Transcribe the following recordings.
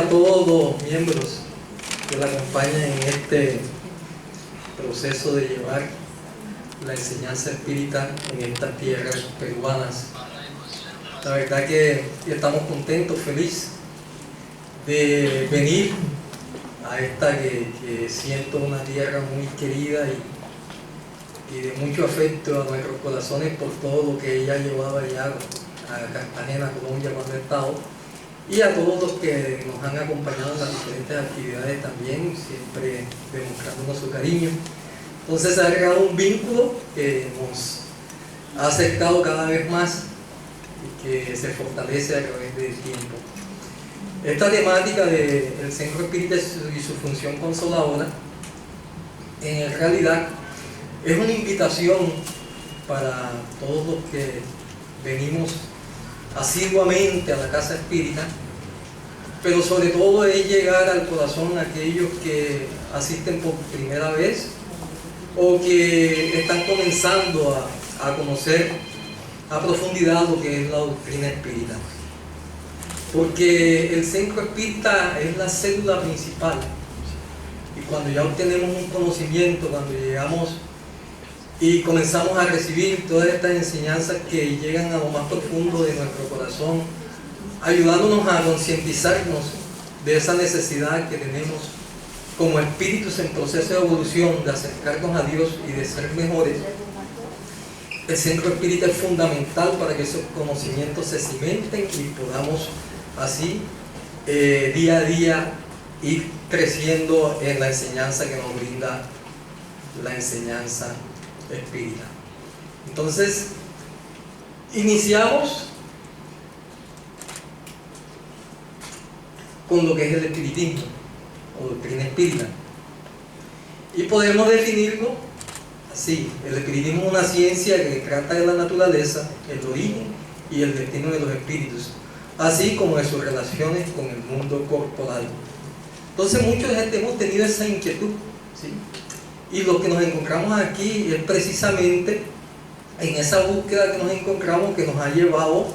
a todos los miembros que la acompañan en este proceso de llevar la enseñanza espírita en estas tierras peruanas. La verdad que estamos contentos, felices de venir a esta que siento una tierra muy querida y de mucho afecto a nuestros corazones por todo lo que ella ha llevado allá a Cartagena, Colombia, cuando he estado, y a todos los que nos han acompañado en las diferentes actividades también, siempre demostrándonos su cariño. Entonces se ha creado un vínculo que nos ha acercado cada vez más y que se fortalece a través del tiempo. Esta temática del Centro Espírita y su función consoladora, en realidad es una invitación para todos los que venimos asiduamente a la Casa Espírita, pero sobre todo es llegar al corazón a aquellos que asisten por primera vez o que están comenzando a conocer a profundidad lo que es la doctrina espírita. Porque el Centro Espírita es la célula principal, y cuando ya obtenemos un conocimiento, cuando llegamos y comenzamos a recibir todas estas enseñanzas que llegan a lo más profundo de nuestro corazón, ayudándonos a concientizarnos de esa necesidad que tenemos como espíritus en proceso de evolución, de acercarnos a Dios y de ser mejores. El Centro Espírita es fundamental para que esos conocimientos se cimenten y podamos así día a día ir creciendo en la enseñanza que nos brinda la enseñanza espírita. Entonces, iniciamos con lo que es el espiritismo o doctrina espírita, y podemos definirlo así: el espiritismo es una ciencia que trata de la naturaleza, el origen y el destino de los espíritus, así como de sus relaciones con el mundo corporal. Entonces muchos de gente hemos tenido esa inquietud, ¿sí? Y lo que nos encontramos aquí es precisamente en esa búsqueda que nos encontramos, que nos ha llevado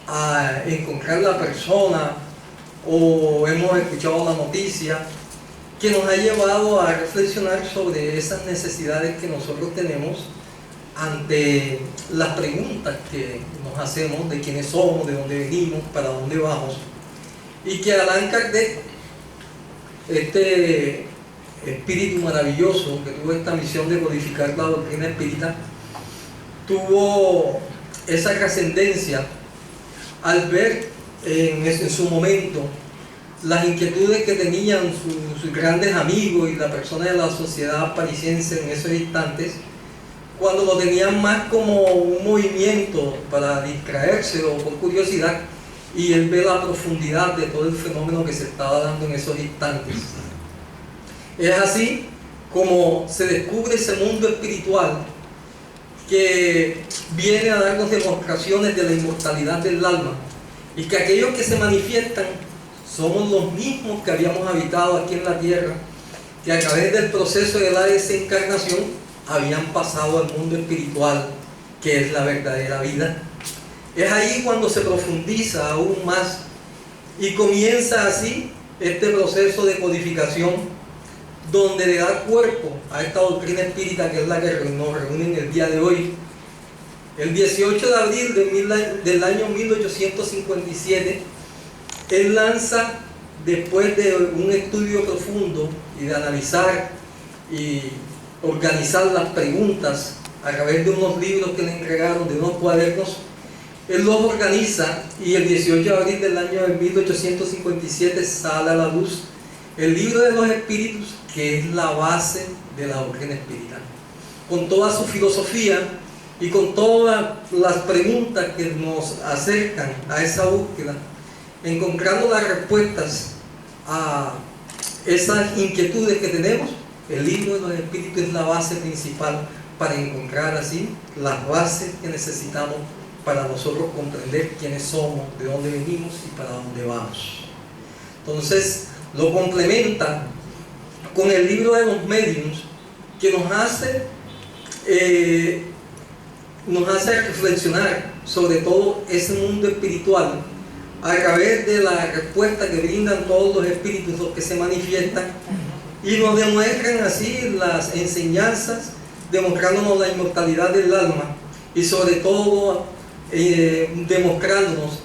a encontrar la persona, o hemos escuchado la noticia, que nos ha llevado a reflexionar sobre esas necesidades que nosotros tenemos ante las preguntas que nos hacemos de quiénes somos, de dónde venimos, para dónde vamos. Y que Allan Kardec, este espíritu maravilloso que tuvo esta misión de codificar la doctrina espírita, tuvo esa trascendencia al ver en su momento las inquietudes que tenían sus grandes amigos y la persona de la sociedad parisiense en esos instantes, cuando lo tenían más como un movimiento para distraerse o por curiosidad, y él ve la profundidad de todo el fenómeno que se estaba dando en esos instantes. Es así como se descubre ese mundo espiritual que viene a darnos demostraciones de la inmortalidad del alma, y que aquellos que se manifiestan somos los mismos que habíamos habitado aquí en la tierra, que a través del proceso de la desencarnación habían pasado al mundo espiritual, que es la verdadera vida. Es ahí cuando se profundiza aún más y comienza así este proceso de codificación, donde le da cuerpo a esta doctrina espírita, que es la que nos reúne en el día de hoy. El 18 de abril del año 1857, él lanza, después de un estudio profundo y de analizar y organizar las preguntas a través de unos libros que le entregaron, de unos cuadernos, él los organiza, y el 18 de abril del año 1857 sale a la luz el libro de los espíritus, que es la base de la doctrina espírita, con toda su filosofía y con todas las preguntas que nos acercan a esa búsqueda, encontrando las respuestas a esas inquietudes que tenemos. El libro de los espíritus es la base principal para encontrar así las bases que necesitamos para nosotros comprender quiénes somos, de dónde venimos y para dónde vamos. Entonces lo complementa con el libro de los médiuns, que nos hace reflexionar sobre todo ese mundo espiritual a través de la respuesta que brindan todos los espíritus los que se manifiestan y nos demuestran así las enseñanzas, demostrándonos la inmortalidad del alma y sobre todo demostrándonos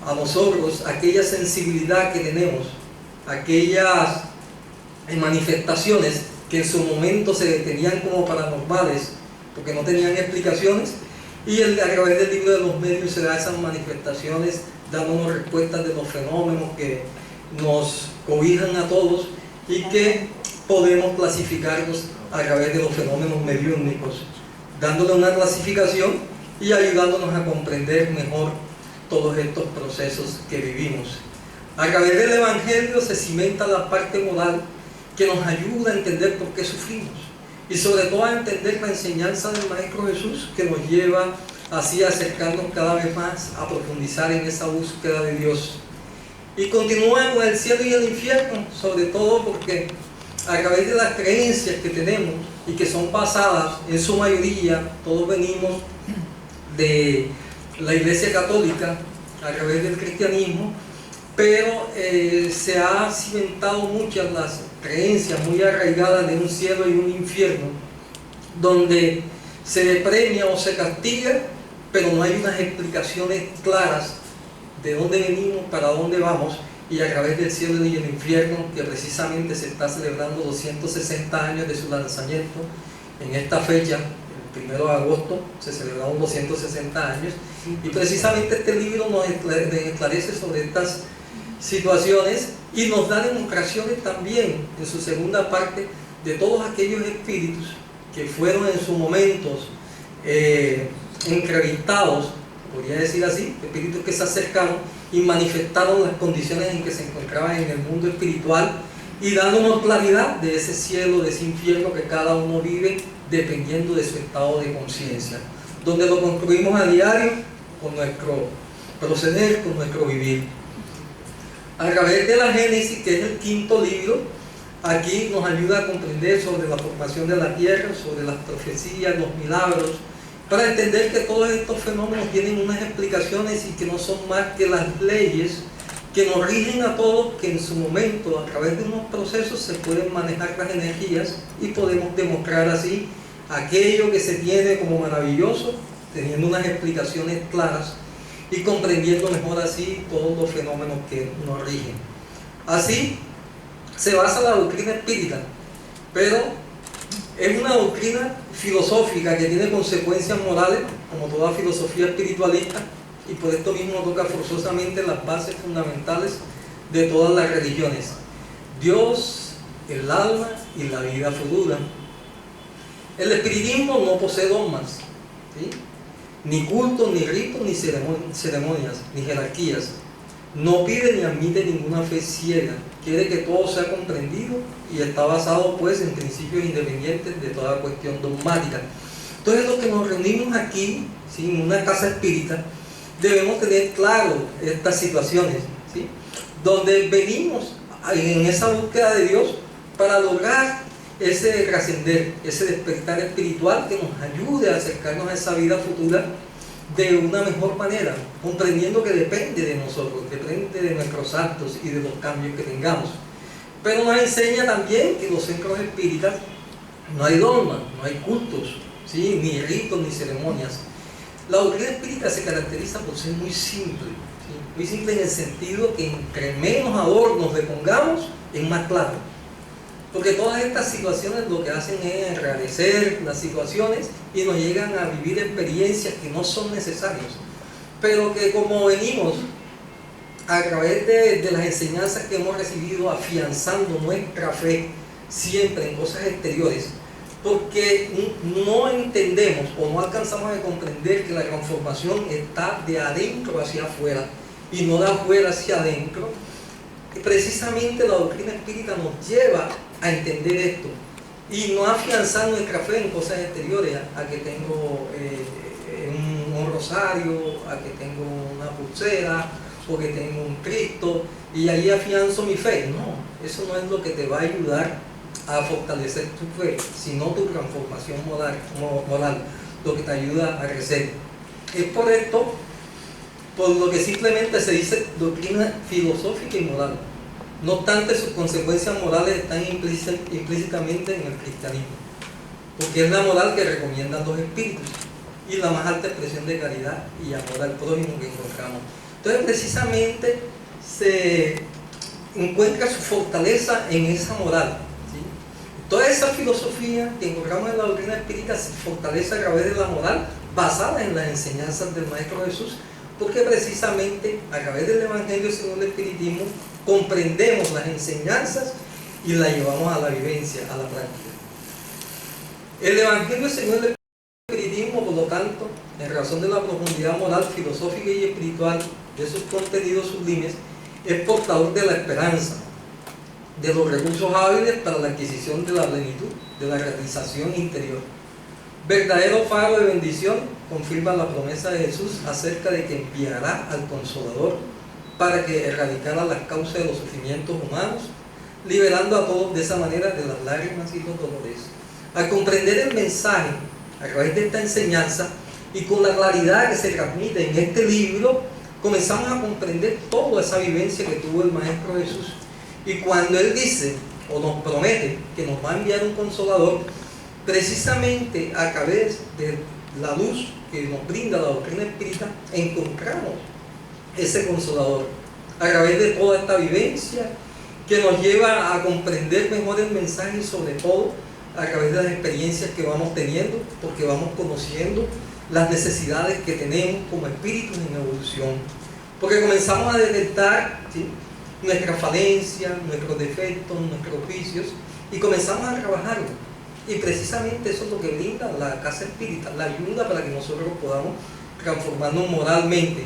a nosotros aquella sensibilidad que tenemos, aquellas manifestaciones que en su momento se tenían como paranormales porque no tenían explicaciones, y a través del libro de los medios se da esas manifestaciones dándonos respuestas de los fenómenos que nos cobijan a todos y que podemos clasificarlos a través de los fenómenos mediúnicos, dándole una clasificación y ayudándonos a comprender mejor todos estos procesos que vivimos. A través del Evangelio se cimenta la parte moral que nos ayuda a entender por qué sufrimos y sobre todo a entender la enseñanza del Maestro Jesús, que nos lleva así a acercarnos cada vez más a profundizar en esa búsqueda de Dios. Y continúa con el cielo y el infierno, sobre todo porque a través de las creencias que tenemos y que son basadas en su mayoría, todos venimos de la Iglesia Católica a través del cristianismo, pero se ha cimentado muchas las creencias muy arraigadas de un cielo y un infierno, donde se premia o se castiga, pero no hay unas explicaciones claras de dónde venimos, para dónde vamos, y a través del cielo y el infierno, que precisamente se está celebrando 260 años de su lanzamiento en esta fecha, el 1 de agosto, se celebraron 260 años, y precisamente este libro nos esclarece sobre estas situaciones y nos da demostraciones también en su segunda parte de todos aquellos espíritus que fueron en sus momentos entrevistados, podría decir así, espíritus que se acercaron y manifestaron las condiciones en que se encontraban en el mundo espiritual y dándonos claridad de ese cielo, de ese infierno que cada uno vive dependiendo de su estado de conciencia, donde lo construimos a diario con nuestro proceder, con nuestro vivir. A través de la Génesis, que es el quinto libro, aquí nos ayuda a comprender sobre la formación de la tierra, sobre las profecías, los milagros, para entender que todos estos fenómenos tienen unas explicaciones y que no son más que las leyes que nos rigen a todos, que en su momento, a través de unos procesos, se pueden manejar las energías y podemos demostrar así aquello que se tiene como maravilloso, teniendo unas explicaciones claras y comprendiendo mejor así todos los fenómenos que nos rigen. Así se basa la doctrina espírita, pero es una doctrina filosófica que tiene consecuencias morales, como toda filosofía espiritualista, y por esto mismo toca forzosamente las bases fundamentales de todas las religiones: Dios, el alma y la vida futura. El espiritismo no posee dogmas, ¿sí?, ni cultos, ni ritos, ni ceremonias, ni jerarquías. No pide ni admite ninguna fe ciega, quiere que todo sea comprendido y está basado pues en principios independientes de toda cuestión dogmática. Entonces, los que nos reunimos aquí, ¿sí?, en una casa espírita, debemos tener claro estas situaciones, ¿sí?, donde venimos en esa búsqueda de Dios para lograr ese trascender, ese despertar espiritual que nos ayude a acercarnos a esa vida futura de una mejor manera, comprendiendo que depende de nosotros, depende de nuestros actos y de los cambios que tengamos. Pero nos enseña también que en los centros espíritas no hay dogmas, no hay cultos, ¿sí?, ni ritos, ni ceremonias. La doctrina espírita se caracteriza por ser muy simple, ¿sí?, muy simple en el sentido que entre menos adornos le pongamos, es más claro. Porque todas estas situaciones lo que hacen es enrarecer las situaciones y nos llegan a vivir experiencias que no son necesarias, pero que, como venimos a través de las enseñanzas que hemos recibido, afianzando nuestra fe siempre en cosas exteriores, porque no entendemos o no alcanzamos a comprender que la transformación está de adentro hacia afuera y no de afuera hacia adentro. Precisamente la doctrina espírita nos lleva a entender esto y no afianzar nuestra fe en cosas exteriores, a que tengo un rosario, a que tengo una pulsera o que tengo un Cristo y ahí afianzo mi fe. No, eso no es lo que te va a ayudar a fortalecer tu fe, sino tu transformación moral, lo que te ayuda a crecer. Es por esto por lo que simplemente se dice doctrina filosófica y moral. No obstante, sus consecuencias morales están implícitamente en el cristianismo, porque es la moral que recomiendan los espíritus y la más alta expresión de caridad y amor al prójimo que encontramos. Entonces, precisamente se encuentra su fortaleza en esa moral, ¿sí? Toda esa filosofía que encontramos en la doctrina espírita se fortalece a través de la moral basada en las enseñanzas del Maestro Jesús, porque precisamente a través del Evangelio según el Espiritismo comprendemos las enseñanzas y las llevamos a la vivencia, a la práctica. El Evangelio según el Espiritismo, por lo tanto, en razón de la profundidad moral, filosófica y espiritual de sus contenidos sublimes, es portador de la esperanza, de los recursos hábiles para la adquisición de la plenitud, de la realización interior. Verdadero faro de bendición confirma la promesa de Jesús acerca de que enviará al Consolador para que erradicara las causas de los sufrimientos humanos, liberando a todos de esa manera de las lágrimas y los dolores. Al comprender el mensaje a través de esta enseñanza y con la claridad que se transmite en este libro, comenzamos a comprender toda esa vivencia que tuvo el Maestro Jesús. Y cuando Él dice o nos promete que nos va a enviar un Consolador, precisamente a través de la luz que nos brinda la doctrina espírita, encontramos ese Consolador a través de toda esta vivencia que nos lleva a comprender mejor el mensaje y sobre todo a través de las experiencias que vamos teniendo, porque vamos conociendo las necesidades que tenemos como espíritus en evolución, porque comenzamos a detectar, ¿sí?, nuestras falencias, nuestros defectos, nuestros vicios, y comenzamos a trabajarlo. Y precisamente eso es lo que brinda la casa espírita, la ayuda para que nosotros podamos transformarnos moralmente,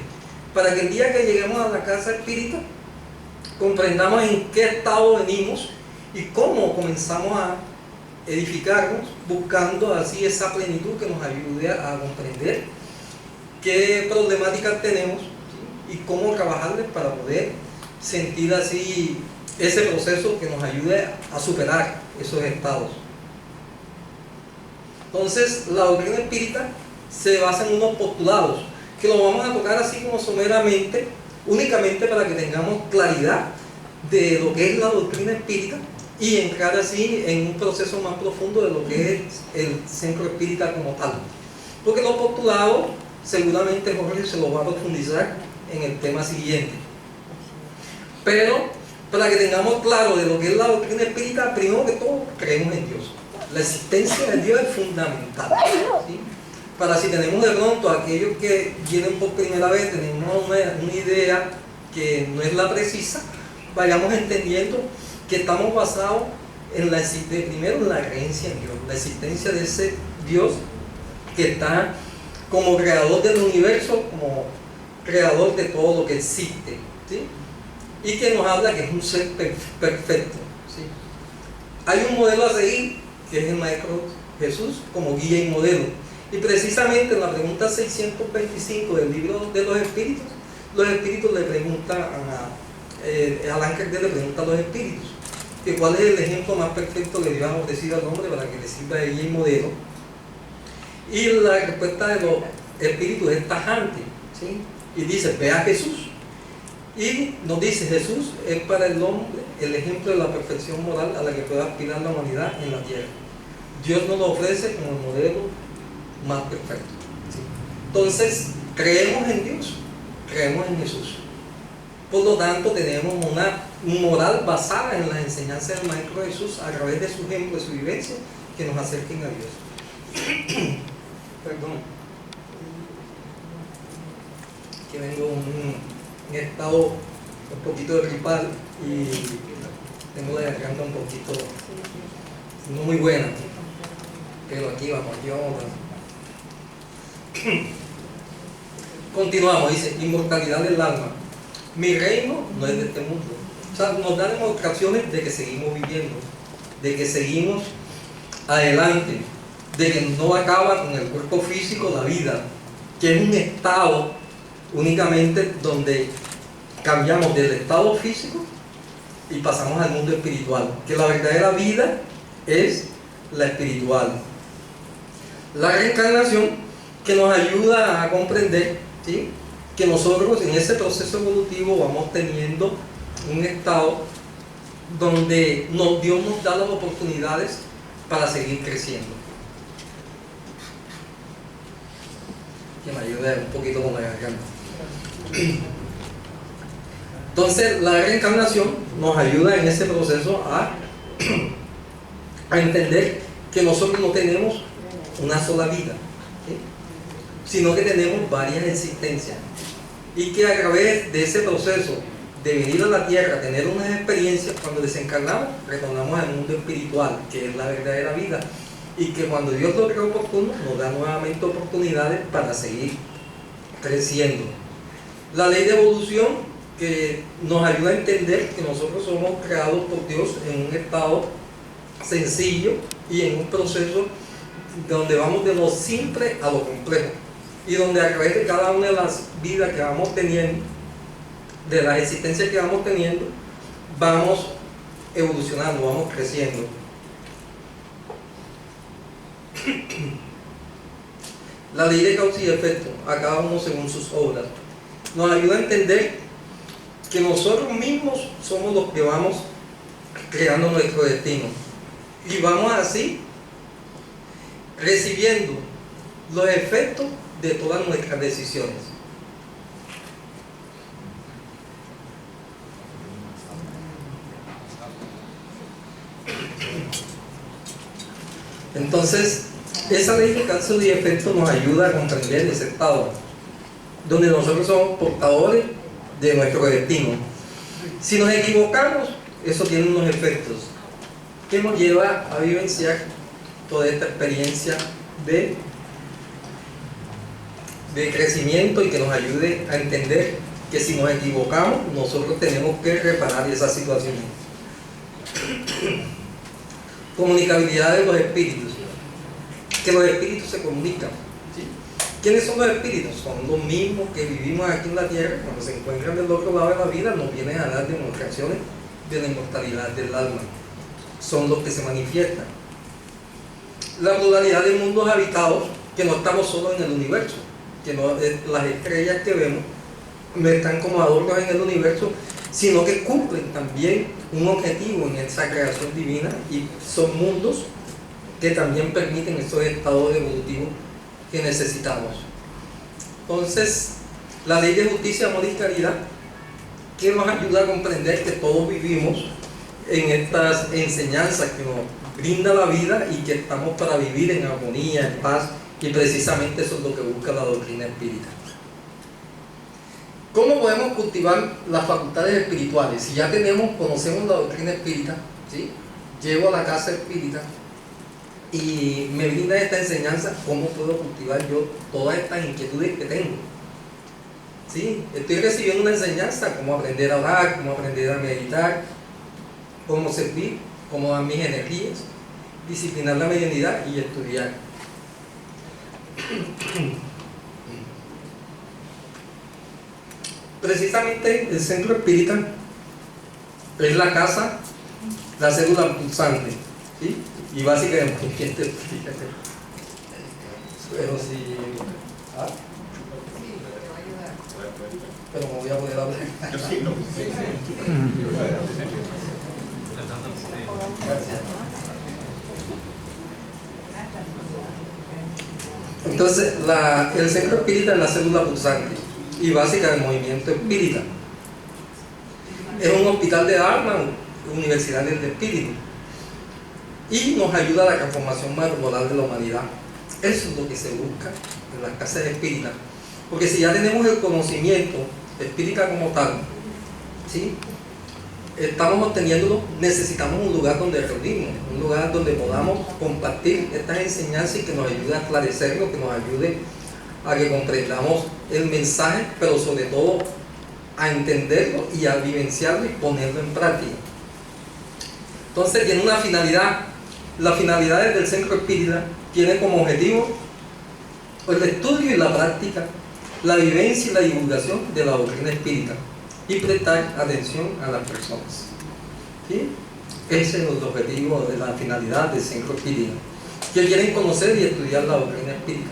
para que el día que lleguemos a la casa espírita comprendamos en qué estado venimos y cómo comenzamos a edificarnos, buscando así esa plenitud que nos ayude a comprender qué problemáticas tenemos, ¿sí?, y cómo trabajarles para poder sentir así ese proceso que nos ayude a superar esos estados. Entonces, la doctrina espírita se basa en unos postulados que los vamos a tocar así como someramente, únicamente para que tengamos claridad de lo que es la doctrina espírita y entrar así en un proceso más profundo de lo que es el centro espírita como tal. Porque los postulados, seguramente Jorge se los va a profundizar en el tema siguiente. Pero, para que tengamos claro de lo que es la doctrina espírita, primero que todo, creemos en Dios. La existencia de Dios es fundamental, ¿sí? Para si tenemos de pronto aquellos que vienen por primera vez, tenemos una idea que no es la precisa, vayamos entendiendo que estamos basados en primero en la creencia en Dios, la existencia de ese Dios que está como creador del universo, como creador de todo lo que existe, ¿sí?, y que nos habla que es un ser perfecto, ¿sí? Hay un modelo a seguir que es el Maestro Jesús como guía y modelo, y precisamente en la pregunta 625 del libro de los espíritus le preguntan al ángel le pregunta a los espíritus que cuál es el ejemplo más perfecto que Dios ha ofrecido al hombre para que le sirva de guía y modelo, y la respuesta de los espíritus es tajante, ¿sí?, y dice: ve a Jesús. Y nos dice: Jesús es para el hombre el ejemplo de la perfección moral a la que puede aspirar la humanidad en la tierra. Dios nos lo ofrece como el modelo más perfecto, ¿sí? Entonces, creemos en Dios, creemos en Jesús. Por lo tanto, tenemos una moral basada en las enseñanzas del Maestro Jesús a través de su ejemplo, de su vivencia, que nos acerquen a Dios. Perdón, que vengo en estado un poquito gripal y tengo la garganta un poquito no muy buena, pero aquí vamos, continuamos. Dice: inmortalidad del alma. Mi reino no es de este mundo. O sea, nos da demostraciones de que seguimos viviendo, de que seguimos adelante, de que no acaba con el cuerpo físico la vida, que es un estado únicamente donde cambiamos del estado físico y pasamos al mundo espiritual, que la verdadera vida es la espiritual. La reencarnación, que nos ayuda a comprender, ¿sí?, que nosotros en ese proceso evolutivo vamos teniendo un estado donde Dios nos da las oportunidades para seguir creciendo. Que me ayude un poquito con la garganta. Entonces, la reencarnación nos ayuda en ese proceso a entender que nosotros no tenemos una sola vida, ¿sí? Sino que tenemos varias existencias, y que a través de ese proceso de venir a la tierra, tener unas experiencias, cuando desencarnamos, retornamos al mundo espiritual, que es la verdadera vida, y que cuando Dios lo cree oportuno, nos da nuevamente oportunidades para seguir creciendo. La ley de evolución, que nos ayuda a entender que nosotros somos creados por Dios en un estado sencillo y en un proceso donde vamos de lo simple a lo complejo, y donde a través de cada una de las vidas que vamos teniendo, de las existencias que vamos teniendo, vamos evolucionando, vamos creciendo. La ley de causa y efecto, a cada uno según sus obras, nos ayuda a entender que nosotros mismos somos los que vamos creando nuestro destino, y vamos así recibiendo los efectos de todas nuestras decisiones. Entonces, esa ley de causa y efecto nos ayuda a comprender ese estado donde nosotros somos portadores de nuestro destino. Si nos equivocamos, eso tiene unos efectos que nos lleva a vivenciar toda esta experiencia de crecimiento, y que nos ayude a entender que si nos equivocamos, nosotros tenemos que reparar esa situación. Comunicabilidad de los espíritus, que los espíritus se comunican, ¿sí? ¿Quiénes son los espíritus? Son los mismos que vivimos aquí en la tierra. Cuando se encuentran del otro lado de la vida, nos vienen a dar demostraciones de la inmortalidad del alma. Son los que se manifiestan. La pluralidad de mundos habitados, que no estamos solo en el universo, que no, las estrellas que vemos no están como adornos en el universo, sino que cumplen también un objetivo en esa creación divina, y son mundos que también permiten esos estados evolutivos que necesitamos. Entonces, la ley de justicia, amor y caridad, que nos ayuda a comprender que todos vivimos en estas enseñanzas que nos brinda la vida, y que estamos para vivir en armonía, en paz, y precisamente eso es lo que busca la doctrina espírita. ¿Cómo podemos cultivar las facultades espirituales? Si ya conocemos la doctrina espírita, ¿sí? Llego a la casa espírita y me brinda esta enseñanza, ¿cómo puedo cultivar yo todas estas inquietudes que tengo? ¿Sí? Estoy recibiendo una enseñanza, cómo aprender a orar, cómo aprender a meditar, cómo servir, cómo dar mis energías, disciplinar la mediunidad y estudiar. Precisamente el centro espírita es la casa, la célula pulsante, ¿sí? Y básicamente, pero si... ¿ah? Pero me voy a poder hablar. Gracias. Entonces, el centro espírita es la célula pulsante y básica del movimiento espírita. Es un hospital de alma, universidad del espíritu, y nos ayuda a la transformación moral de la humanidad. Eso es lo que se busca en las casas espíritas, porque si ya tenemos el conocimiento espírita como tal, ¿sí? Estamos obteniéndolo, necesitamos un lugar donde reunirnos, un lugar donde podamos compartir estas enseñanzas, y que nos ayude a esclarecerlo, que nos ayude a que comprendamos el mensaje, pero sobre todo a entenderlo y a vivenciarlo y ponerlo en práctica. Entonces tiene una finalidad. Las finalidades del centro espírita tienen como objetivo el estudio y la práctica, la vivencia y la divulgación de la doctrina espírita, y prestar atención a las personas, ¿sí? Ese es el objetivo de la finalidad del centro espírita, que quieren conocer y estudiar la doctrina espírita.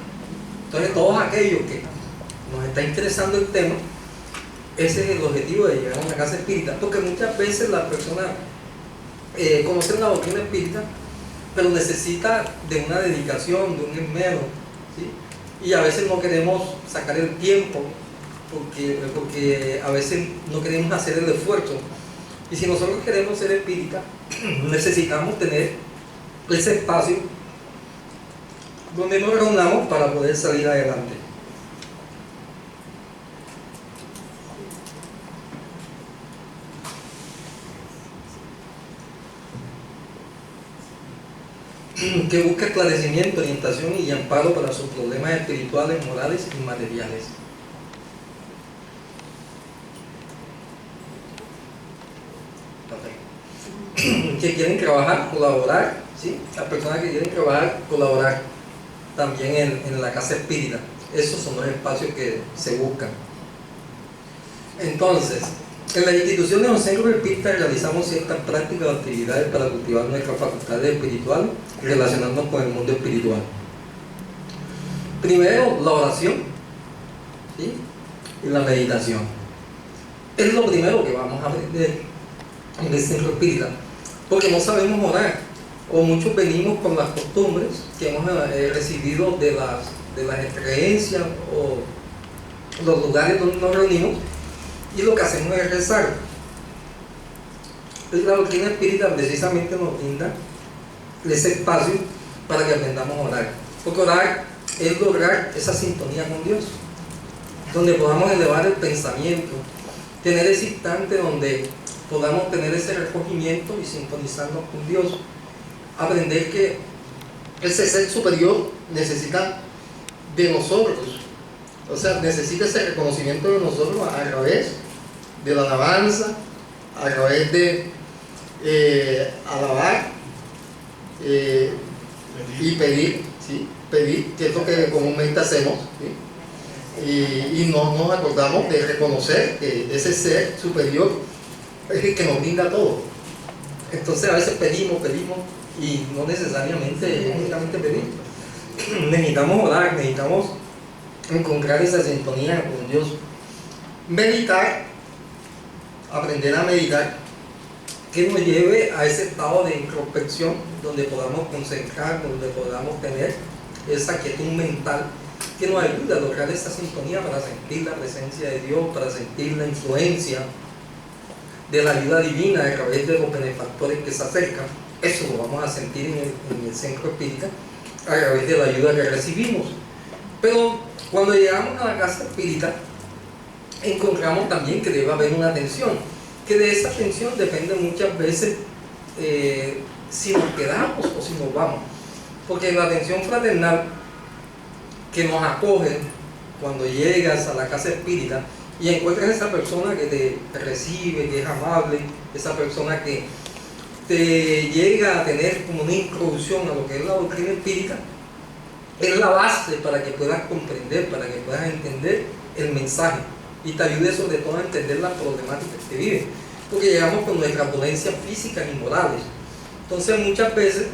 Entonces, todos aquellos que nos está interesando el tema, ese es el objetivo de llegar a una casa espírita, porque muchas veces la persona conoce la doctrina espírita, pero necesita de una dedicación, de un esmero, ¿sí? Y a veces no queremos sacar el tiempo, porque a veces no queremos hacer el esfuerzo. Y si nosotros queremos ser espírita, necesitamos tener ese espacio donde nos reunamos para poder salir adelante. Que busca esclarecimiento, orientación y amparo para sus problemas espirituales, morales y materiales. Que quieren trabajar, colaborar, ¿sí? Las personas que quieren trabajar, colaborar también en la casa espírita. Esos son los espacios que se buscan. Entonces, en las instituciones o centros espíritas realizamos ciertas prácticas o actividades para cultivar nuestras facultades espirituales y relacionarnos con el mundo espiritual. Primero, la oración, ¿sí? Y la meditación. Es lo primero que vamos a aprender en el centro espírita, porque no sabemos orar, o muchos venimos con las costumbres que hemos recibido de las creencias o los lugares donde nos reunimos, y lo que hacemos es rezar. La doctrina espírita precisamente nos brinda ese espacio para que aprendamos a orar, porque orar es lograr esa sintonía con Dios, donde podamos elevar el pensamiento, tener ese instante donde podamos tener ese recogimiento y sintonizarnos con Dios, aprender que ese ser superior necesita de nosotros, o sea, necesita ese reconocimiento de nosotros a través de la alabanza, a través de alabar y pedir, ¿sí? Pedir, que es lo que comúnmente hacemos, ¿sí? Y no nos acordamos de reconocer que ese ser superior es el que nos brinda todo. Entonces a veces pedimos y no necesariamente es únicamente pedir. Necesitamos orar, necesitamos encontrar esa sintonía con Dios. Meditar, aprender a meditar, que nos lleve a ese estado de introspección donde podamos concentrarnos, donde podamos tener esa quietud mental que nos ayuda a lograr esa sintonía para sentir la presencia de Dios, para sentir la influencia de la ayuda divina a través de los benefactores que se acercan. Eso lo vamos a sentir en el centro espírita a través de la ayuda que recibimos. Pero cuando llegamos a la casa espírita, encontramos también que debe haber una atención, que de esa atención depende muchas veces si nos quedamos o si nos vamos, porque la atención fraternal que nos acoge cuando llegas a la casa espírita y encuentras a esa persona que te recibe, que es amable, esa persona que te llega a tener como una introducción a lo que es la doctrina espírita, es la base para que puedas comprender, para que puedas entender el mensaje y te ayude sobre todo a entender las problemáticas que viven, porque llegamos con nuestras dolencias físicas y morales. Entonces muchas veces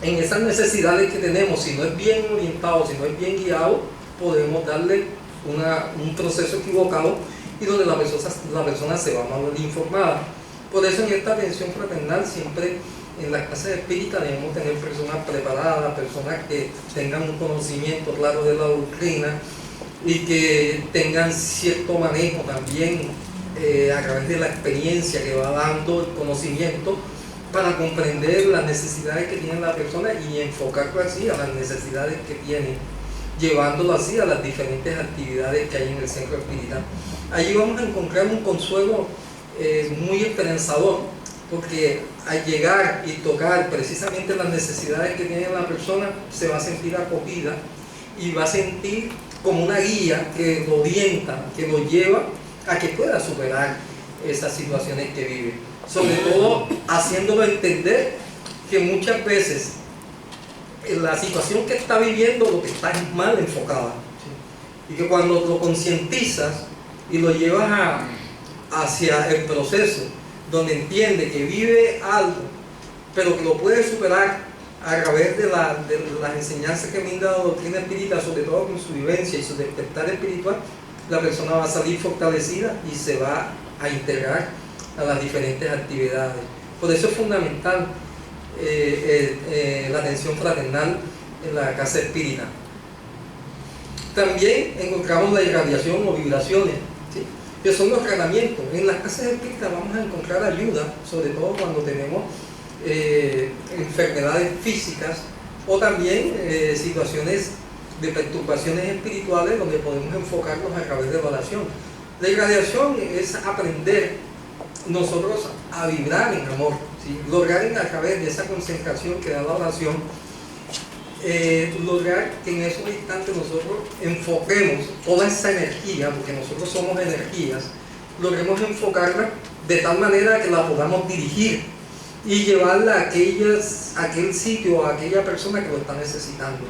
en esas necesidades que tenemos, si no es bien orientado, si no es bien guiado, podemos darle un proceso equivocado y donde la persona se va mal informada. Por eso en esta atención fraternal siempre en las casas espíritas debemos tener personas preparadas, personas que tengan un conocimiento claro de la doctrina y que tengan cierto manejo también a través de la experiencia que va dando el conocimiento para comprender las necesidades que tiene la persona y enfocarlo así a las necesidades que tiene, llevándolo así a las diferentes actividades que hay en el centro espírita. Allí vamos a encontrar un consuelo muy esperanzador, porque al llegar y tocar precisamente las necesidades que tiene la persona, se va a sentir acogida y va a sentir como una guía que lo orienta, que lo lleva a que pueda superar esas situaciones que vive. Sobre todo haciéndolo entender que muchas veces la situación que está viviendo lo que está es mal enfocada, ¿sí? Y que cuando lo concientizas y lo llevas hacia el proceso donde entiende que vive algo pero que lo puede superar a través de las enseñanzas que brinda la doctrina espírita, sobre todo con su vivencia y su despertar espiritual, la persona va a salir fortalecida y se va a integrar a las diferentes actividades. Por eso es fundamental la atención fraternal en la casa espírita. También encontramos la irradiación o vibraciones, ¿sí?, que son los tratamientos. En las casas espíritas vamos a encontrar ayuda, sobre todo cuando tenemos enfermedades físicas o también situaciones de perturbaciones espirituales, donde podemos enfocarnos a través de la oración. La irradiación es aprender nosotros a vibrar en amor, ¿sí?, lograr a través de esa concentración que da la oración, lograr que en esos instantes nosotros enfoquemos toda esa energía, porque nosotros somos energías, logremos enfocarla de tal manera que la podamos dirigir y llevarla a aquel sitio o a aquella persona que lo está necesitando.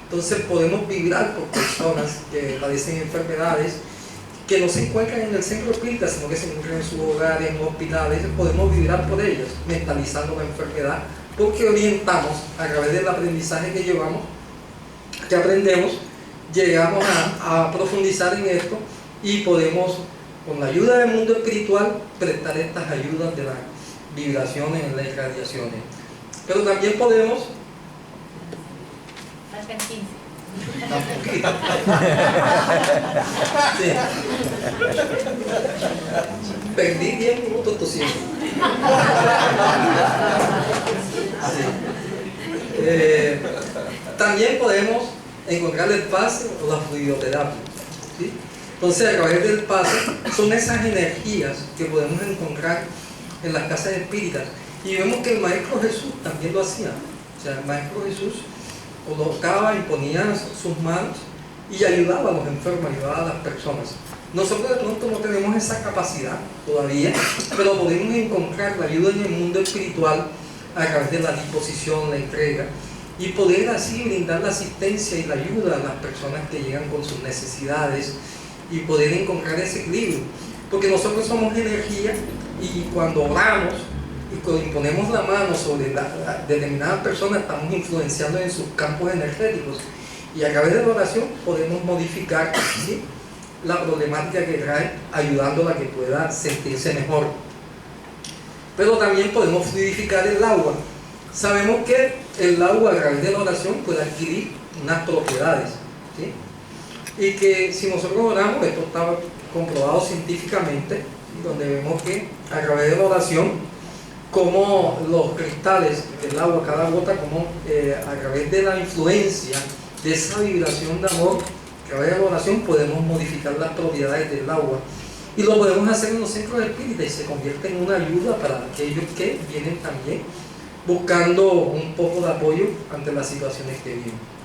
Entonces podemos vibrar por personas que padecen enfermedades, que no se encuentran en el centro espírita, sino que se encuentran en sus hogares, en hospitales. Podemos vibrar por ellos, mentalizando la enfermedad, porque orientamos a través del aprendizaje que llevamos, que aprendemos, llegamos a profundizar en esto y podemos, con la ayuda del mundo espiritual, prestar estas ayudas de las vibraciones, en las irradiaciones. Pero también podemos... Faltan 15. Sí. Perdí 10 minutos tosiendo. Sí. También podemos encontrar el pase o la fluidoterapia, ¿sí? Entonces, a través del pase son esas energías que podemos encontrar en las casas espíritas, y vemos que el Maestro Jesús también lo hacía. O sea, el Maestro Jesús colocaba, imponía sus manos y ayudaba a los enfermos, ayudaba a las personas. Nosotros de pronto no tenemos esa capacidad todavía, pero podemos encontrar la ayuda en el mundo espiritual a través de la disposición, la entrega, y poder así brindar la asistencia y la ayuda a las personas que llegan con sus necesidades, y poder encontrar ese equilibrio, porque nosotros somos energía, y cuando oramos y cuando imponemos la mano sobre determinadas personas, estamos influenciando en sus campos energéticos, y a través de la oración podemos modificar, ¿sí?, la problemática que trae, ayudándola a que pueda sentirse mejor. Pero también podemos fluidificar el agua. Sabemos que el agua a través de la oración puede adquirir unas propiedades, ¿sí?, y que si nosotros oramos, esto está comprobado científicamente, donde vemos que a través de la oración, como los cristales del agua, cada gota, como a través de la influencia de esa vibración de amor, a través de la oración podemos modificar las propiedades del agua, y lo podemos hacer en los centros espíritas, y se convierte en una ayuda para aquellos que vienen también buscando un poco de apoyo ante las situaciones que viven.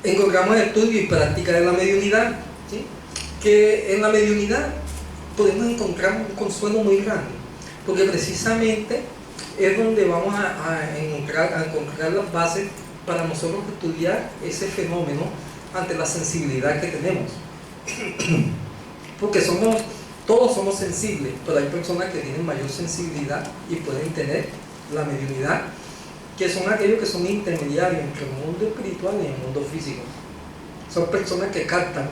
Encontramos estudio y práctica de la mediunidad, ¿sí?, que en la mediunidad podemos encontrar un consuelo muy grande, porque precisamente es donde vamos a encontrar las bases para nosotros estudiar ese fenómeno ante la sensibilidad que tenemos. Porque todos somos sensibles, pero hay personas que tienen mayor sensibilidad y pueden tener la mediunidad, que son aquellos que son intermediarios entre el mundo espiritual y el mundo físico. Son personas que captan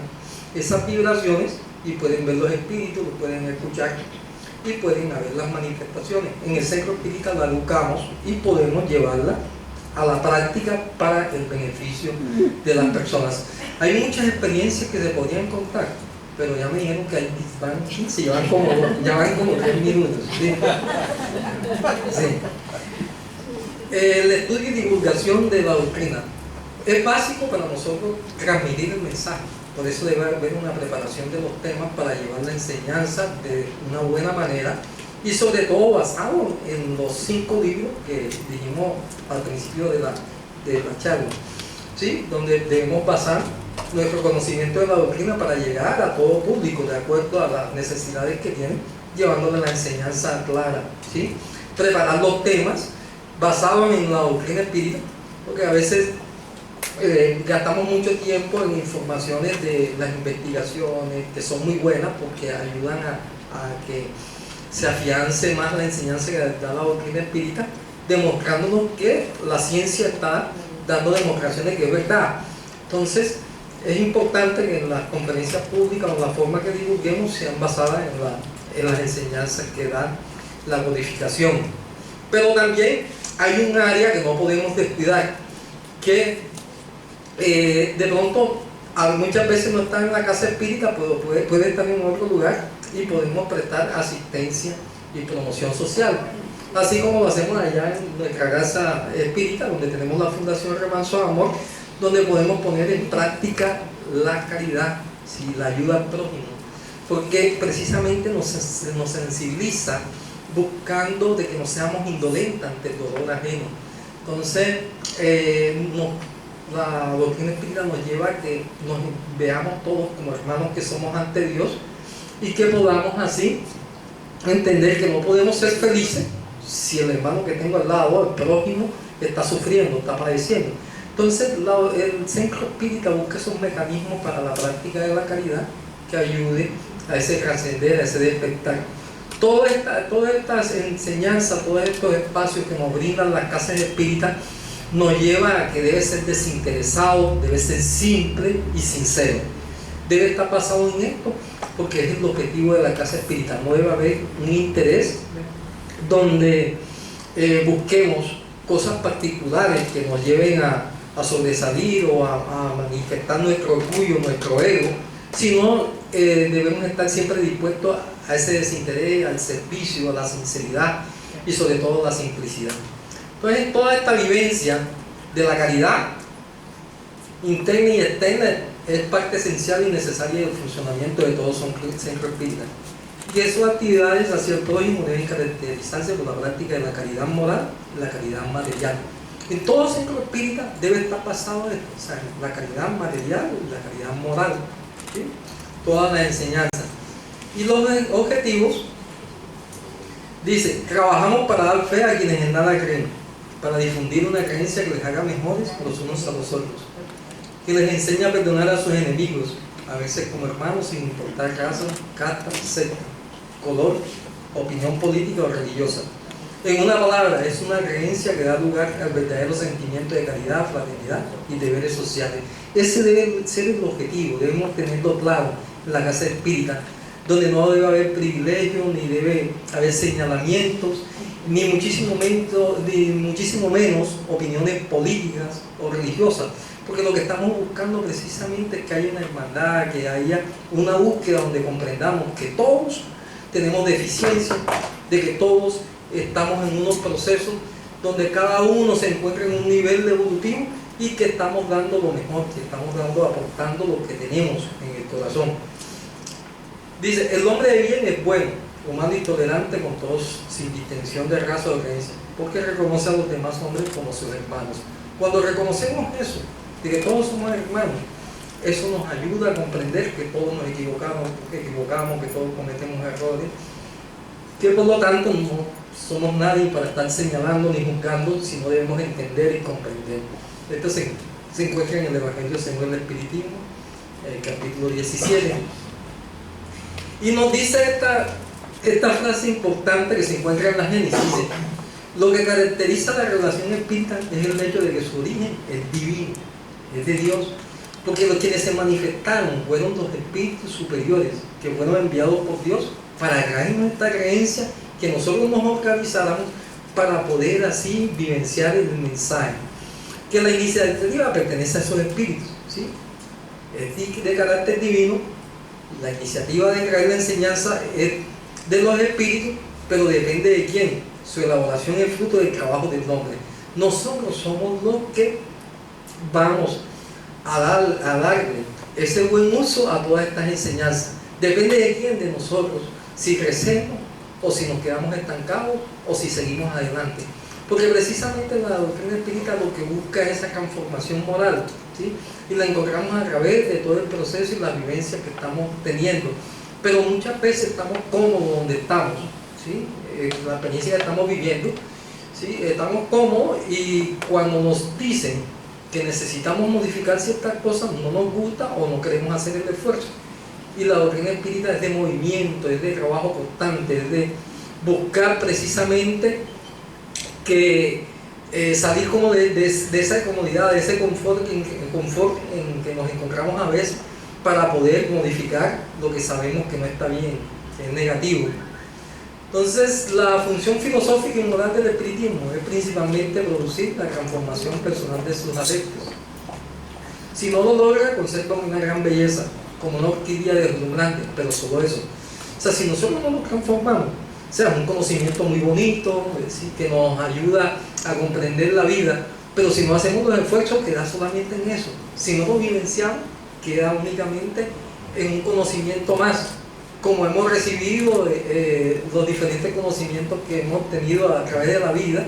esas vibraciones y pueden ver los espíritus, los pueden escuchar y pueden ver las manifestaciones. En el centro espírita la educamos y podemos llevarla a la práctica para el beneficio de las personas. Hay muchas experiencias que se podrían contar, pero ya me dijeron que van 15, ya van como 3 minutos. ¿Sí? Sí. El estudio y divulgación de la doctrina es básico para nosotros transmitir el mensaje. Por eso debe haber una preparación de los temas para llevar la enseñanza de una buena manera, y sobre todo basado en los 5 libros que dijimos al principio de la charla, ¿sí?, donde debemos basar nuestro conocimiento de la doctrina para llegar a todo público de acuerdo a las necesidades que tienen, llevándole la enseñanza clara, ¿sí? Preparar los temas basados en la doctrina espírita, porque a veces gastamos mucho tiempo en informaciones de las investigaciones, que son muy buenas porque ayudan a que se afiance más la enseñanza que da la doctrina espírita, demostrándonos que la ciencia está dando demostraciones que es verdad. Entonces, es importante que en las conferencias públicas o la forma que divulguemos sean basadas en las enseñanzas que da la codificación. Pero también hay un área que no podemos descuidar, que de pronto muchas veces no está en la casa espírita, pero puede estar en otro lugar y podemos prestar asistencia y promoción social. Así como lo hacemos allá en nuestra casa espírita, donde tenemos la Fundación Remanso de Amor, donde podemos poner en práctica la caridad, ¿sí? La ayuda al prójimo, porque precisamente nos sensibiliza buscando de que no seamos indolentes ante el dolor ajeno. Entonces, la doctrina espírita nos lleva a que nos veamos todos como hermanos que somos ante Dios y que podamos así entender que no podemos ser felices si el hermano que tengo al lado, el prójimo, está sufriendo, está padeciendo. Entonces el centro espírita busca esos mecanismos para la práctica de la caridad que ayude a ese trascender, a ese despertar. Todas estas enseñanzas, todos estos espacios que nos brindan las casas espíritas nos lleva a que debe ser desinteresado, debe ser simple y sincero. Debe estar basado en esto porque es el objetivo de la casa espírita. No debe haber un interés donde busquemos cosas particulares que nos lleven a sobresalir o a manifestar nuestro orgullo, nuestro ego, sino debemos estar siempre dispuestos a ese desinterés, al servicio, a la sinceridad y sobre todo a la simplicidad. Entonces, toda esta vivencia de la caridad interna y externa es parte esencial y necesaria del funcionamiento de todo centro espírita. Y esas actividades hacia el prójimo deben caracterizarse por la práctica de la caridad moral y la caridad material. En todo centro espírita debe estar basado esto, o sea, la caridad material y la caridad moral, ¿sí? Todas las enseñanzas. Y los objetivos, dice, trabajamos para dar fe a quienes en nada creen, para difundir una creencia que les haga mejores los unos a los otros, que les enseñe a perdonar a sus enemigos, a veces como hermanos sin importar raza, casta, secta, color, opinión política o religiosa. En una palabra, es una creencia que da lugar al verdadero sentimiento de caridad, fraternidad y deberes sociales. Ese debe ser el objetivo, debemos tenerlo claro en la casa espírita, donde no debe haber privilegios, ni debe haber señalamientos, ni muchísimo menos opiniones políticas o religiosas, porque lo que estamos buscando precisamente es que haya una hermandad, que haya una búsqueda donde comprendamos que todos tenemos deficiencias, de que todos estamos en unos procesos donde cada uno se encuentra en un nivel evolutivo y que estamos dando lo mejor, que estamos aportando lo que tenemos en el corazón. Dice, el hombre de bien es bueno, humano y tolerante con todos, sin distinción de raza o creencia, porque reconoce a los demás hombres como sus hermanos. Cuando reconocemos eso, de que todos somos hermanos, eso nos ayuda a comprender que todos nos equivocamos, que todos cometemos errores, que por lo tanto no somos nadie para estar señalando ni juzgando, sino debemos entender y comprender. Esto se encuentra en el Evangelio según el Espiritismo, capítulo 17. Y nos dice esta frase importante que se encuentra en la Génesis. Dice, lo que caracteriza la relación espírita es el hecho de que su origen es divino, es de Dios, porque los quienes se manifestaron fueron los espíritus superiores que fueron enviados por Dios para traernos esta creencia, que nosotros nos organizáramos para poder así vivenciar el mensaje, que la iniciativa pertenece a esos espíritus, ¿sí? Es de carácter divino. La iniciativa de traer la enseñanza es de los espíritus, pero depende de quién. Su elaboración es fruto del trabajo del hombre. Nosotros somos los que vamos a darle ese buen uso a todas estas enseñanzas. Depende de quién, de nosotros, si crecemos o si nos quedamos estancados o si seguimos adelante. Porque precisamente la doctrina espírita lo que busca es esa transformación moral, ¿sí? Y la encontramos a través de todo el proceso y las vivencias que estamos teniendo. Pero muchas veces estamos cómodos donde estamos, ¿sí? La experiencia que estamos viviendo, ¿sí? Estamos cómodos, y cuando nos dicen que necesitamos modificar ciertas cosas no nos gusta o no queremos hacer el esfuerzo. Y la doctrina espírita es de movimiento, es de trabajo constante, es de buscar precisamente que salir como de esa comodidad, de ese confort en que nos encontramos a veces, para poder modificar lo que sabemos que no está bien, que es negativo. Entonces, la función filosófica y moral del espiritismo es principalmente producir la transformación personal de sus adeptos. Si no lo logra, conserva una gran belleza, como una orquídea deslumbrante, pero solo eso. O sea, si nosotros no nos transformamos, o sea, un conocimiento muy bonito, es decir, que nos ayuda a comprender la vida, pero si no hacemos los esfuerzos, queda solamente en eso. Si no lo vivenciamos, queda únicamente en un conocimiento más, como hemos recibido los diferentes conocimientos que hemos tenido a través de la vida,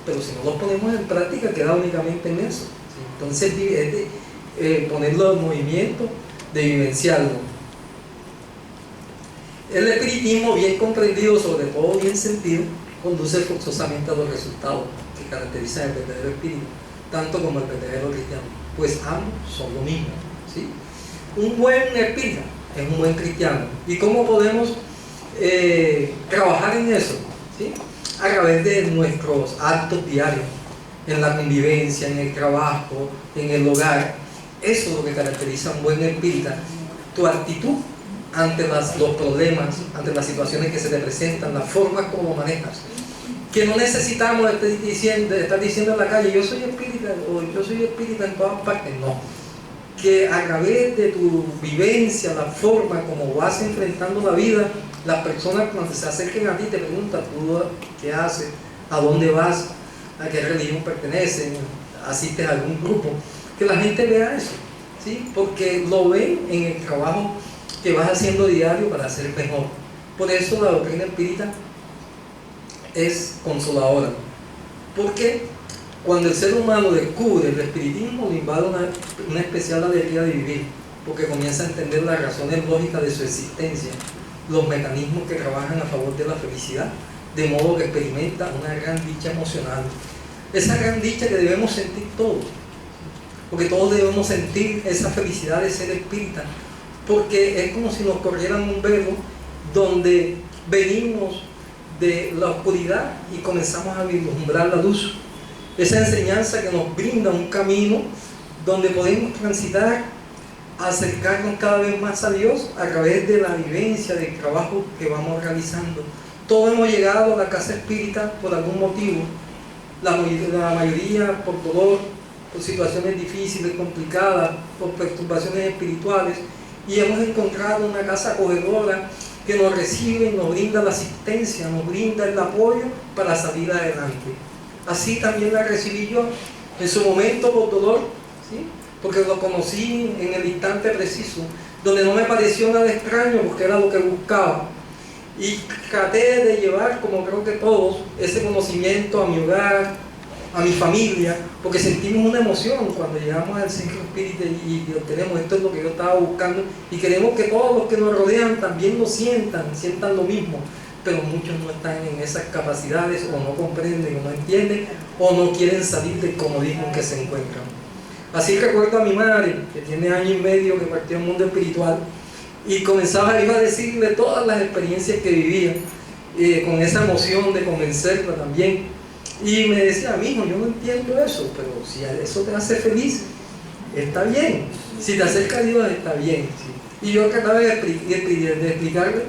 pero si no los ponemos en práctica, queda únicamente en eso. ¿Sí? Entonces, ponerlo en movimiento, de vivenciarlo. El espiritismo, bien comprendido, sobre todo bien sentido, conduce forzosamente a los resultados que caracterizan el verdadero espíritu, tanto como el verdadero cristiano, pues ambos son lo mismo, ¿sí? Un buen espírita es un buen cristiano. ¿Y cómo podemos trabajar en eso? ¿Sí? A través de nuestros actos diarios, en la convivencia, en el trabajo, en el hogar. Eso es lo que caracteriza a un buen espírita. Tu actitud ante los problemas, ante las situaciones que se te presentan, la forma como manejas. Que no necesitamos estar diciendo en la calle, yo soy espírita, o yo soy espírita en todas partes. No. Que a través de tu vivencia, la forma como vas enfrentando la vida, las personas cuando se acerquen a ti te preguntan, ¿tú qué haces? ¿A dónde vas? ¿A qué religión perteneces? ¿Asistes a algún grupo? Que la gente vea eso, ¿sí? Porque lo ven en el trabajo que vas haciendo diario para ser mejor. Por eso la doctrina espírita es consoladora. Porque cuando el ser humano descubre el espiritismo, le invade una especial alegría de vivir, porque comienza a entender las razones lógicas de su existencia, los mecanismos que trabajan a favor de la felicidad, de modo que experimenta una gran dicha emocional. Esa gran dicha que debemos sentir todos, porque todos debemos sentir esa felicidad de ser espírita, porque es como si nos corrieran un velo donde venimos de la oscuridad y comenzamos a vislumbrar la luz. Esa enseñanza que nos brinda un camino donde podemos transitar, acercarnos cada vez más a Dios a través de la vivencia, del trabajo que vamos realizando. Todos hemos llegado a la casa espírita por algún motivo, la mayoría por dolor, por situaciones difíciles, complicadas, por perturbaciones espirituales, y hemos encontrado una casa acogedora que nos recibe, nos brinda la asistencia, nos brinda el apoyo para salir adelante. Así también la recibí yo en su momento por dolor, ¿sí? Porque lo conocí en el instante preciso, donde no me pareció nada extraño porque era lo que buscaba. Y traté de llevar, como creo que todos, ese conocimiento a mi hogar, a mi familia, porque sentimos una emoción cuando llegamos al centro espírita y obtenemos esto es lo que yo estaba buscando, y queremos que todos los que nos rodean también lo sientan lo mismo, pero muchos no están en esas capacidades, o no comprenden, o no entienden, o no quieren salir del comodismo en que se encuentran. Así recuerdo a mi madre, que tiene año y medio que partió al mundo espiritual, y iba a decirle todas las experiencias que vivía, con esa emoción de convencerla también. Y me decía, mijo, yo no entiendo eso, pero si eso te hace feliz, está bien. Si te acerca a Dios, está bien. ¿Sí? Y yo trataba de explicarle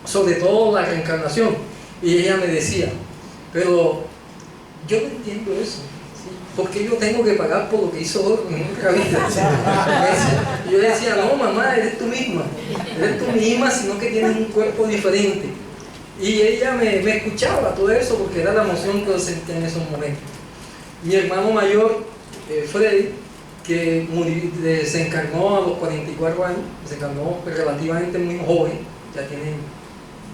sobre todo la reencarnación. Y ella me decía, pero yo no entiendo eso. ¿Sí? ¿Por qué yo tengo que pagar por lo que hizo otro en otra vida? ¿Sí? Y yo le decía, no, mamá, eres tú misma, sino que tienes un cuerpo diferente. Y ella me escuchaba todo eso porque era la emoción que yo sentía en esos momentos. Mi hermano mayor, Freddy, que se encarnó a los 44 años, se encarnó relativamente muy joven, ya tiene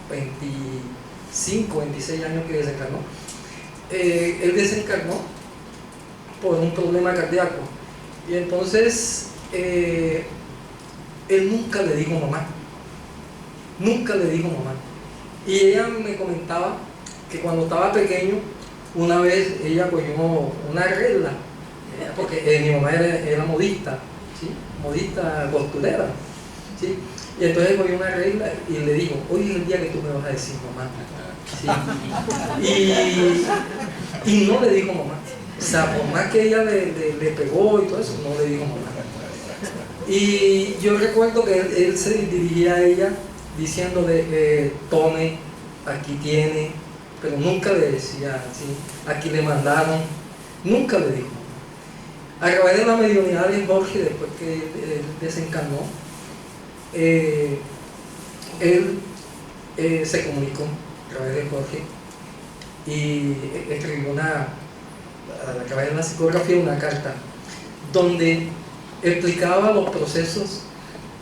25, 26 años que desencarnó. Él desencarnó por un problema cardíaco. Y entonces, él nunca le dijo mamá. Nunca le dijo mamá. Y ella me comentaba que cuando estaba pequeño, una vez ella cogió una regla, porque mi mamá era modista, ¿sí? Modista costurera, ¿sí? Y entonces cogió una regla y le dijo, hoy es el día que tú me vas a decir mamá. ¿Sí? Y no le dijo mamá. O sea, por más que ella le pegó y todo eso, no le dijo mamá. Y yo recuerdo que él se dirigía a ella diciéndole, tome, aquí tiene, pero nunca le decía así, aquí le mandaron, nunca le dijo. A través de la mediunidad de Jorge, después que él desencarnó, él se comunicó a través de Jorge y escribió a través de la psicografía una carta donde explicaba los procesos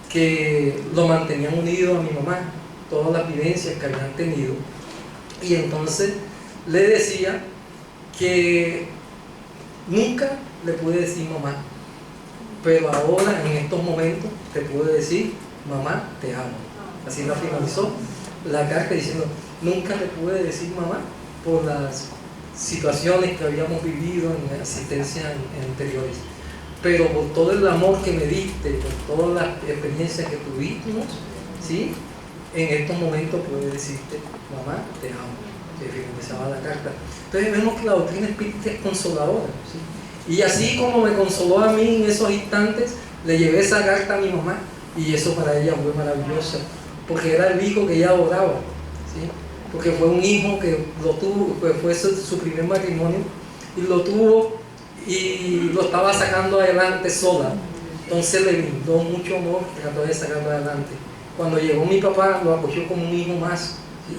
que lo mantenían unido a mi mamá, todas las vivencias que habían tenido, y entonces le decía que nunca le pude decir mamá, pero ahora en estos momentos te puedo decir mamá, te amo. Así la finalizó la carta diciendo, nunca le pude decir mamá por las situaciones que habíamos vivido en asistencia anteriores, pero por todo el amor que me diste, por todas las experiencias que tuvimos, ¿sí? En estos momentos puedo decirte, mamá, te amo, que finalizaba la carta. Entonces vemos que la doctrina espírita es consoladora, ¿sí? Y así como me consoló a mí en esos instantes, le llevé esa carta a mi mamá, y eso para ella fue maravilloso, porque era el hijo que ella adoraba, ¿sí? Porque fue un hijo que lo tuvo, pues fue su primer matrimonio, y lo tuvo y lo estaba sacando adelante sola. Entonces le brindó mucho amor y trató de sacarlo adelante. Cuando llegó mi papá, lo acogió como un hijo más, ¿sí?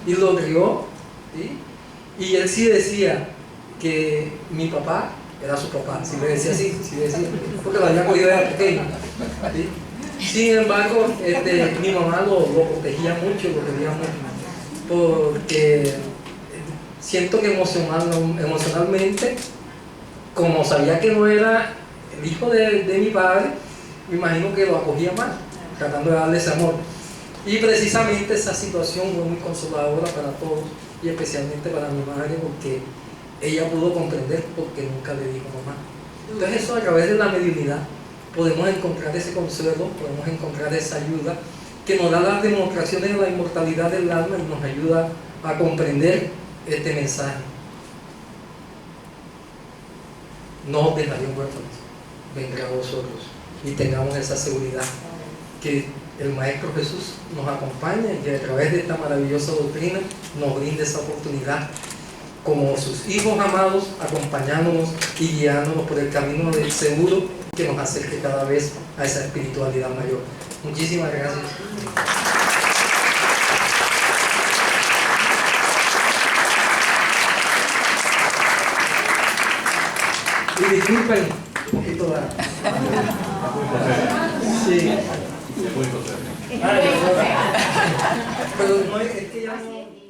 Y lo crió, ¿sí? Y él sí decía que mi papá era su papá, sí le decía así, sí le decía, porque lo había cogido de pequeño, ¿sí? Sin embargo, mi mamá lo protegía mucho, lo quería mucho, porque siento que emocionalmente, como sabía que no era el hijo de mi padre, me imagino que lo acogía mal, tratando de darle ese amor. Y precisamente esa situación fue muy consoladora para todos, y especialmente para mi madre, porque ella pudo comprender porque nunca le dijo mamá. Entonces eso, a través de la mediunidad, podemos encontrar ese consuelo, podemos encontrar esa ayuda que nos da las demostraciones de la inmortalidad del alma y nos ayuda a comprender este mensaje. No os dejaré huérfanos, vendré a vosotros, y tengamos esa seguridad que el Maestro Jesús nos acompaña y que a través de esta maravillosa doctrina nos brinda esa oportunidad como sus hijos amados, acompañándonos y guiándonos por el camino del seguro que nos acerque cada vez a esa espiritualidad mayor. Muchísimas gracias. Y disculpen un poquito la... Sí. Pero no es que ya no...